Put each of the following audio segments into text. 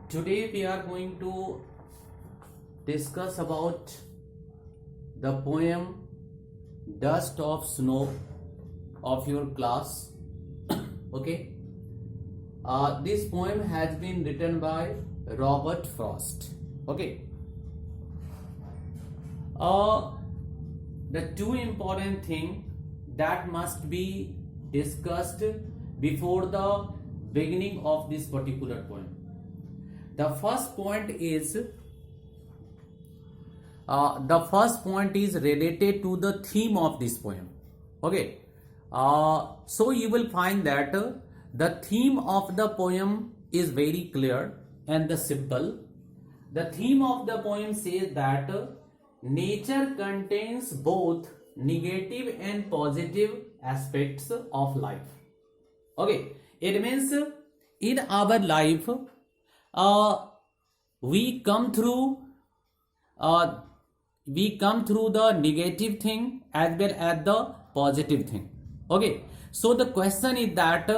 Today we are going to discuss about the poem Dust of Snow of your class. Okay. This poem has been written by Robert Frost. Okay. The two important thing that must be discussed before the beginning of this particular poem. The first point is related to the theme of this poem. Okay. So you will find that the theme of the poem is very clear and the simple. The theme of the poem says that nature contains both negative and positive aspects of life. Okay, it means in our life we come through the negative thing as well as the positive thing. Okay, so the question is that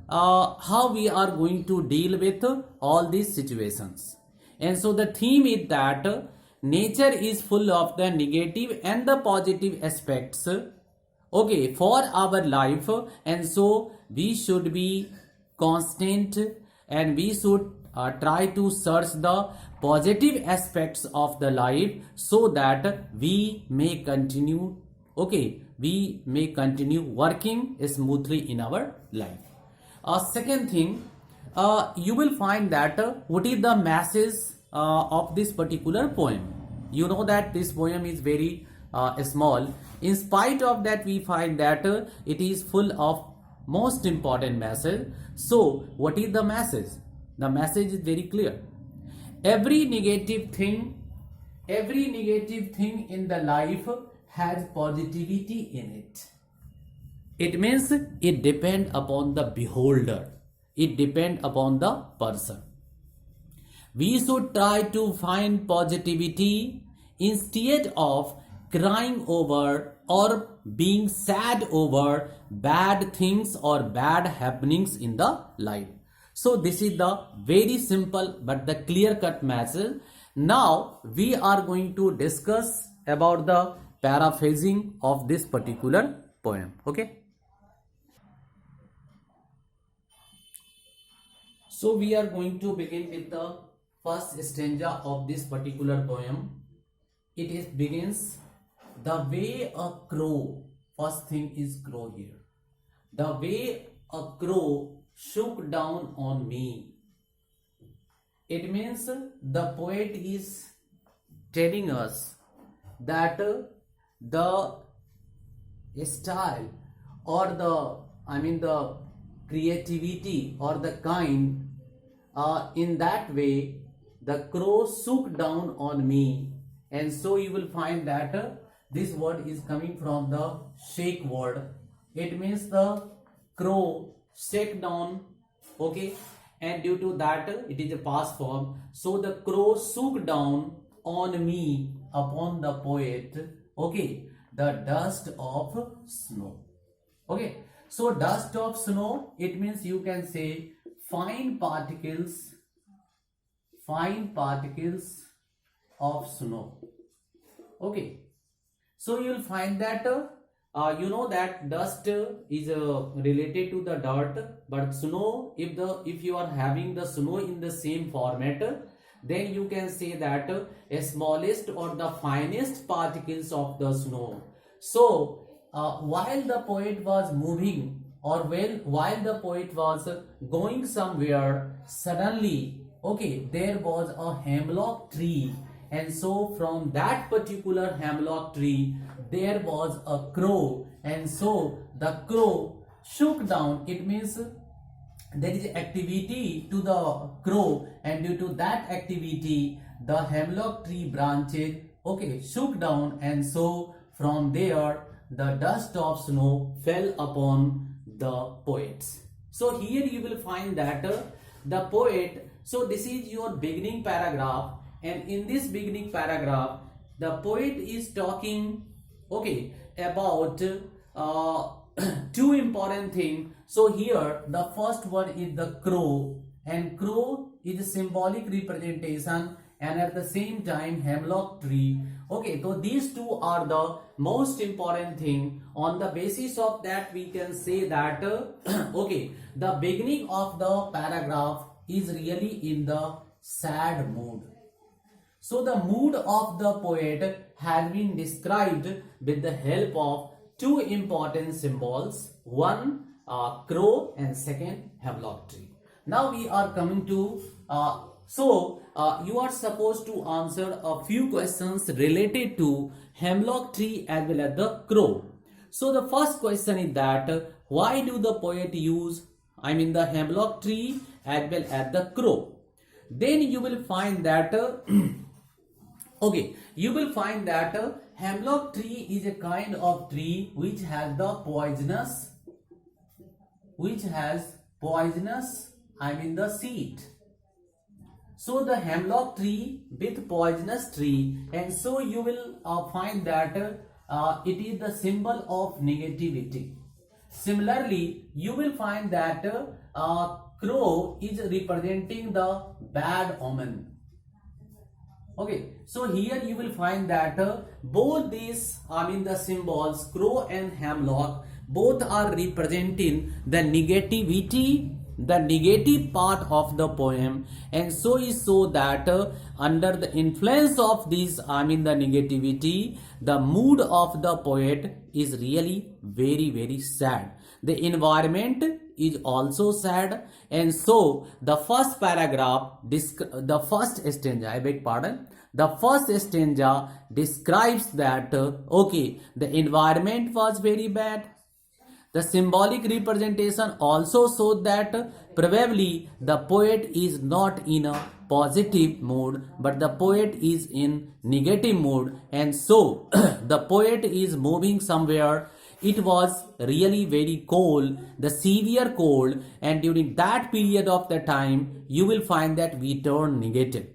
how we are going to deal with all these situations. And so the theme is that nature is full of the negative and the positive aspects, okay, for our life, and so we should be constant and we should try to search the positive aspects of the life so that we may continue, okay, we may continue working smoothly in our life. Second thing, you will find that what is the message of this particular poem. You know that this poem is very small. In spite of that, we find that it is full of most important message. So what is the message? The message is very clear. Every negative thing in the life has positivity in it. It means it depends upon the beholder. It depends upon the person. We should try to find positivity instead of crying over or being sad over bad things or bad happenings in the life. So this is the very simple but the clear-cut message. Now we are going to discuss about the paraphrasing of this particular poem. Okay. So we are going to begin with the first stanza of this particular poem. It begins, the way a crow, first thing is crow here. The way a crow shook down on me. It means the poet is telling us that the style or the creativity or the kind in that way the crow shook down on me. And so you will find that this word is coming from the shake word. It means the crow shake down, okay, and due to that it is a past form. So the crow shook down on me, upon the poet, okay, the dust of snow. Okay, so dust of snow, it means you can say fine particles of snow. Okay, so you will find that you know that dust is related to the dirt, but snow, if you are having the snow in the same format, then you can say that smallest or the finest particles of the snow. So while the poet was moving or while the poet was going somewhere, suddenly, okay, there was a hemlock tree, and so from that particular hemlock tree there was a crow, and so the crow shook down. It means there is activity to the crow, and due to that activity the hemlock tree branches, okay, shook down, and so from there the dust of snow fell upon the poets. So here you will find that the poet, so this is your beginning paragraph, and in this beginning paragraph the poet is talking, okay, about two important thing. So here the first one is the crow, and crow is a symbolic representation, and at the same time hemlock tree. Okay, so these two are the most important thing. On the basis of that we can say that okay, the beginning of the paragraph is really in the sad mood. So the mood of the poet has been described with the help of two important symbols, one crow and second hemlock tree. Now we are coming to you are supposed to answer a few questions related to hemlock tree as well as the crow. So the first question is that why do the poet use the hemlock tree as well as the crow? Then you will find that okay, you will find that hemlock tree is a kind of tree which has the poisonous the seed. So the hemlock tree with poisonous tree, and so you will find that it is the symbol of negativity. Similarly, you will find that crow is representing the bad omen. Okay, so here you will find that both these the symbols crow and hemlock both are representing the negativity, the negative part of the poem, and so is so that under the influence of this the negativity, the mood of the poet is really very very sad. The environment is also sad, and so the first paragraph, the first stanza, I beg pardon, the first stanza describes that okay, the environment was very bad. The symbolic representation also shows that probably the poet is not in a positive mood, but the poet is in negative mood, and so the poet is moving somewhere. It was really very cold, the severe cold, and during that period of the time you will find that we turn negative,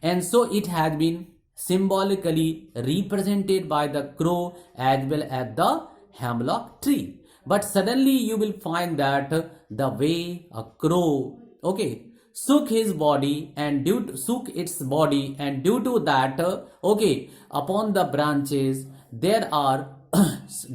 and so it has been symbolically represented by the crow as well as the hemlock tree. But suddenly you will find that the way a crow, okay, shook its body and due to that, okay, upon the branches there are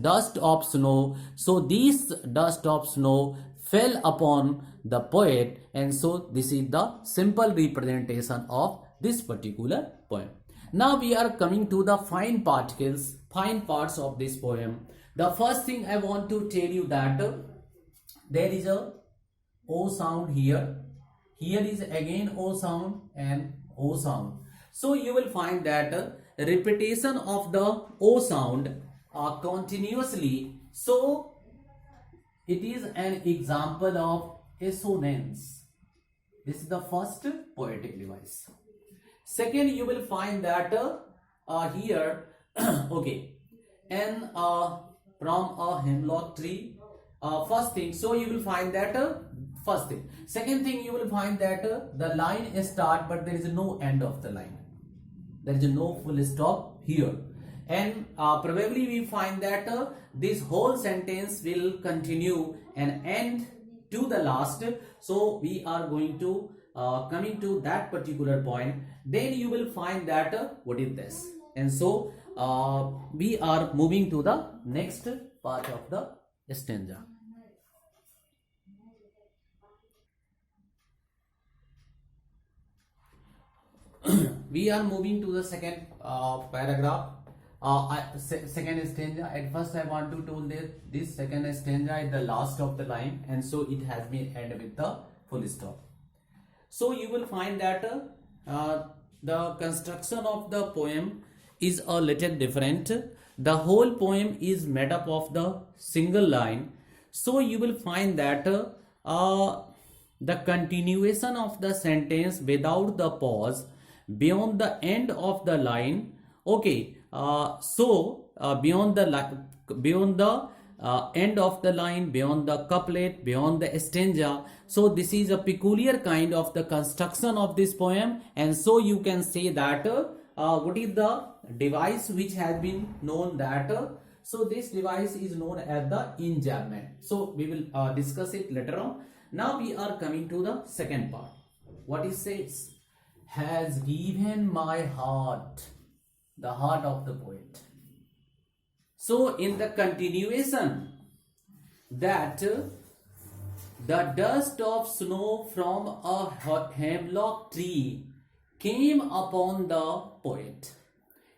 dust of snow. So these dust of snow fell upon the poet, and so this is the simple representation of this particular poem. Now we are coming to the fine particles, fine parts of this poem. The first thing I want to tell you that there is a O sound here. Here is again O sound and O sound. So you will find that repetition of the O sound continuously. So it is an example of assonance. This is the first poetic device. Second, you will find that here okay, and from a hemlock tree. First thing, so you will find that first thing. Second thing, you will find that the line is start, but there is no end of the line. There is no full stop here, and probably we find that this whole sentence will continue and end to the last. So we are going to coming to that particular point. Then you will find that what is this, and so we are moving to the next part of the stanza. We are moving to the second paragraph, second stanza. At first I want to tell that this second stanza is the last of the line, and so it has been ended with the full stop. So you will find that the construction of the poem is a little different. The whole poem is made up of the single line. So you will find that the continuation of the sentence without the pause beyond the end of the line. Okay, beyond the end of the line, beyond the couplet, beyond the stanza. So this is a peculiar kind of the construction of this poem, and so you can say that what is the device which has been known that So this device is known as the enjambment. So we will discuss it later on. Now we are coming to the second part. What it says? Has given my heart, the heart of the poet. So in the continuation, that the dust of snow from a hemlock tree came upon the poet.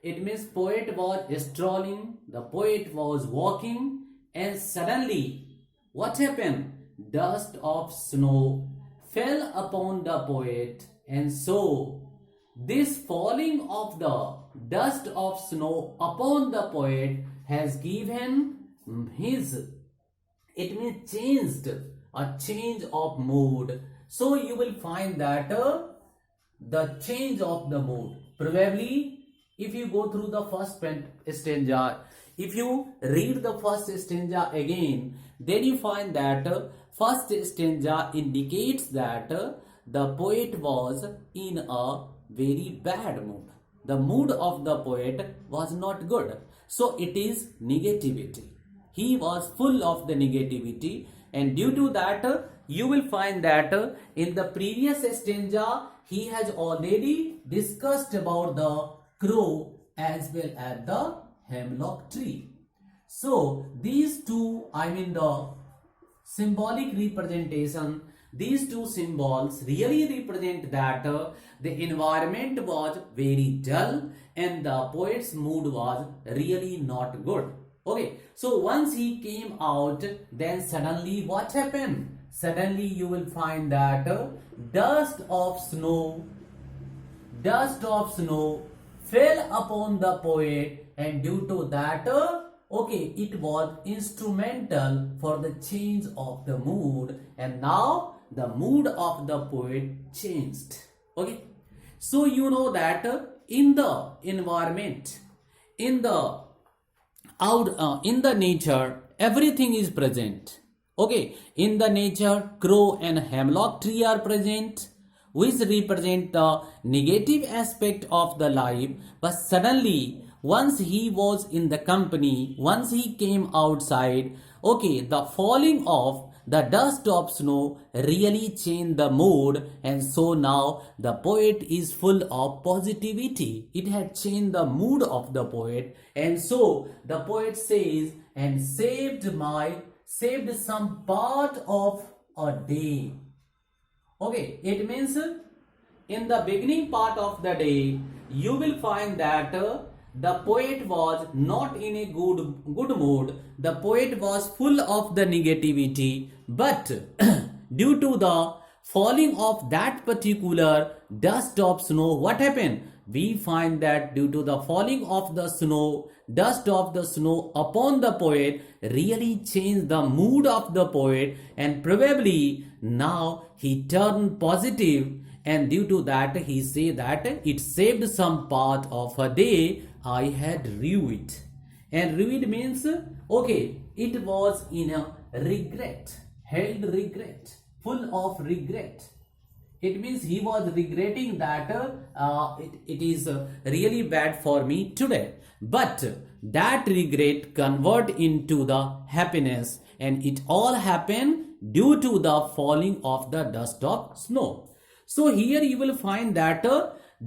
It means poet was strolling, the poet was walking, and suddenly what happened? Dust of snow fell upon the poet, and so this falling of the dust of snow upon the poet has given his, it means changed, a change of mood. So you will find that the change of the mood, probably if you go through the first stanza, if you read the first stanza again, then you find that first stanza indicates that the poet was in a very bad mood. The mood of the poet was not good. So it is negativity. He was full of the negativity, and due to that you will find that in the previous stanza he has already discussed about the crow as well as the hemlock tree. So these two, I mean the symbolic representation, these two symbols really represent that the environment was very dull and the poet's mood was really not good. Okay, so once he came out, then suddenly what happened? Suddenly you will find that dust of snow fell upon the poet, and due to that, okay, it was instrumental for the change of the mood, and now the mood of the poet changed. Okay, so you know that in the environment, in the in the nature, everything is present. Okay, in the nature, crow and hemlock tree are present, which represent the negative aspect of the life. But suddenly, once he was in the company, once he came outside, okay, the falling of the dust of snow really changed the mood, and so now the poet is full of positivity. It had changed the mood of the poet, and so the poet says, and saved some part of a day. Okay, it means in the beginning part of the day, you will find that the poet was not in a good mood. The poet was full of the negativity, but due to the falling of that particular dust of snow, what happened? We find that due to the falling of the snow, dust of the snow upon the poet really changed the mood of the poet, and probably now he turned positive, and due to that he say that it saved some part of a day I had ruined. And ruined means, okay, it was in a regret, held regret, full of regret. It means he was regretting that it is really bad for me today. But that regret convert into the happiness, and it all happened due to the falling of the dust of snow. So here you will find that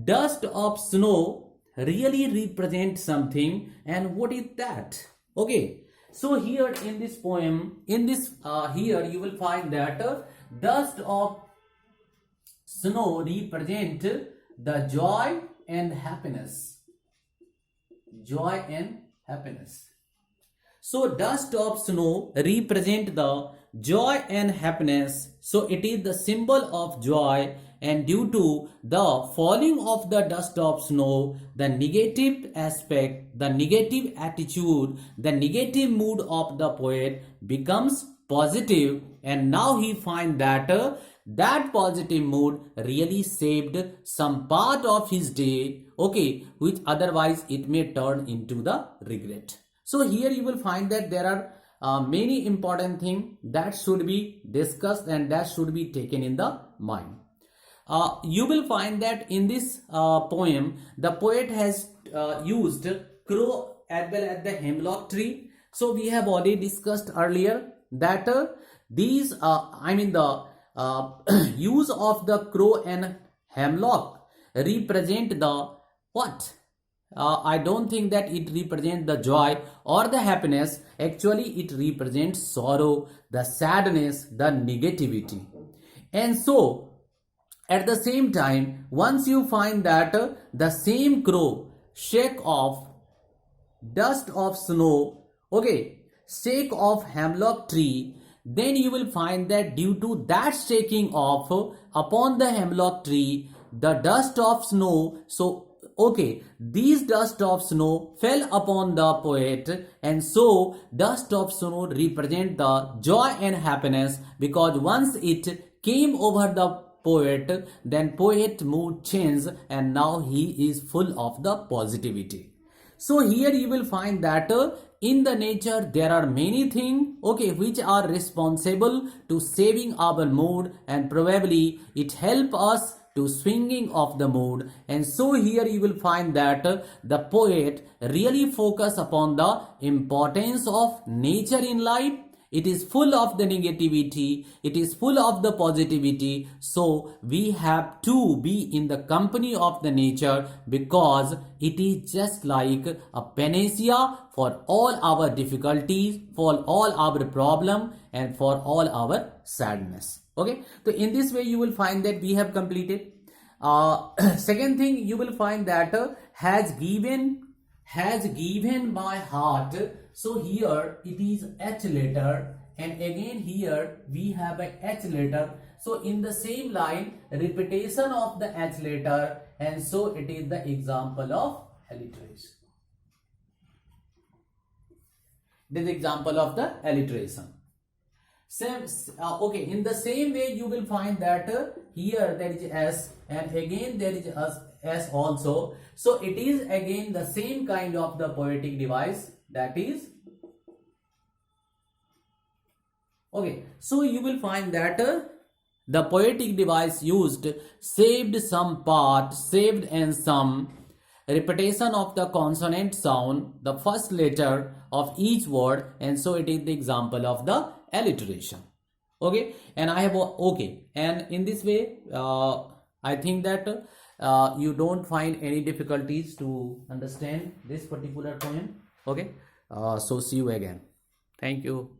dust of snow really represent something, and what is that? Okay, so here in this poem, in this here you will find that dust of snow represent the joy and happiness. Joy and happiness. So dust of snow represent the joy and happiness. So it is the symbol of joy, and due to the falling of the dust of snow, the negative aspect, the negative attitude, the negative mood of the poet becomes positive, and now he find that that positive mood really saved some part of his day, okay, which otherwise it may turn into the regret. So here you will find that there are many important things that should be discussed and that should be taken in the mind. You will find that in this poem, the poet has used crow as well as the hemlock tree. So we have already discussed earlier that these I mean the use of the crow and hemlock represent the what? I don't think that it represents the joy or the happiness. Actually, it represents sorrow, the sadness, the negativity. And so, at the same time, once you find that the same crow shake off dust of snow, okay, shake of hemlock tree, then you will find that due to that shaking off upon the hemlock tree, the dust of snow, so okay, these dust of snow fell upon the poet, and so dust of snow represent the joy and happiness, because once it came over the poet, then poet mood changed and now he is full of the positivity. So here you will find that in the nature there are many things, okay, which are responsible to saving our mood, and probably it help us to swinging of the mood. And so here you will find that the poet really focus upon the importance of nature in life. It is full of the negativity, it is full of the positivity, so we have to be in the company of the nature, because it is just like a panacea for all our difficulties, for all our problem, and for all our sadness. Okay, so in this way you will find that we have completed. Second thing, you will find that has given my heart. So here it is H letter, and again here we have a H letter. So in the same line, repetition of the H letter, and so it is the example of alliteration. This is example of the alliteration. Same, okay, in the same way you will find that here there is S, and again there is S also. So it is again the same kind of the poetic device, that is okay. So you will find that the poetic device used saved some part, saved and some, repetition of the consonant sound, the first letter of each word, and so it is the example of the alliteration. Okay, and I have okay, and in this way I think that you don't find any difficulties to understand this particular poem. Okay, so see you again. Thank you.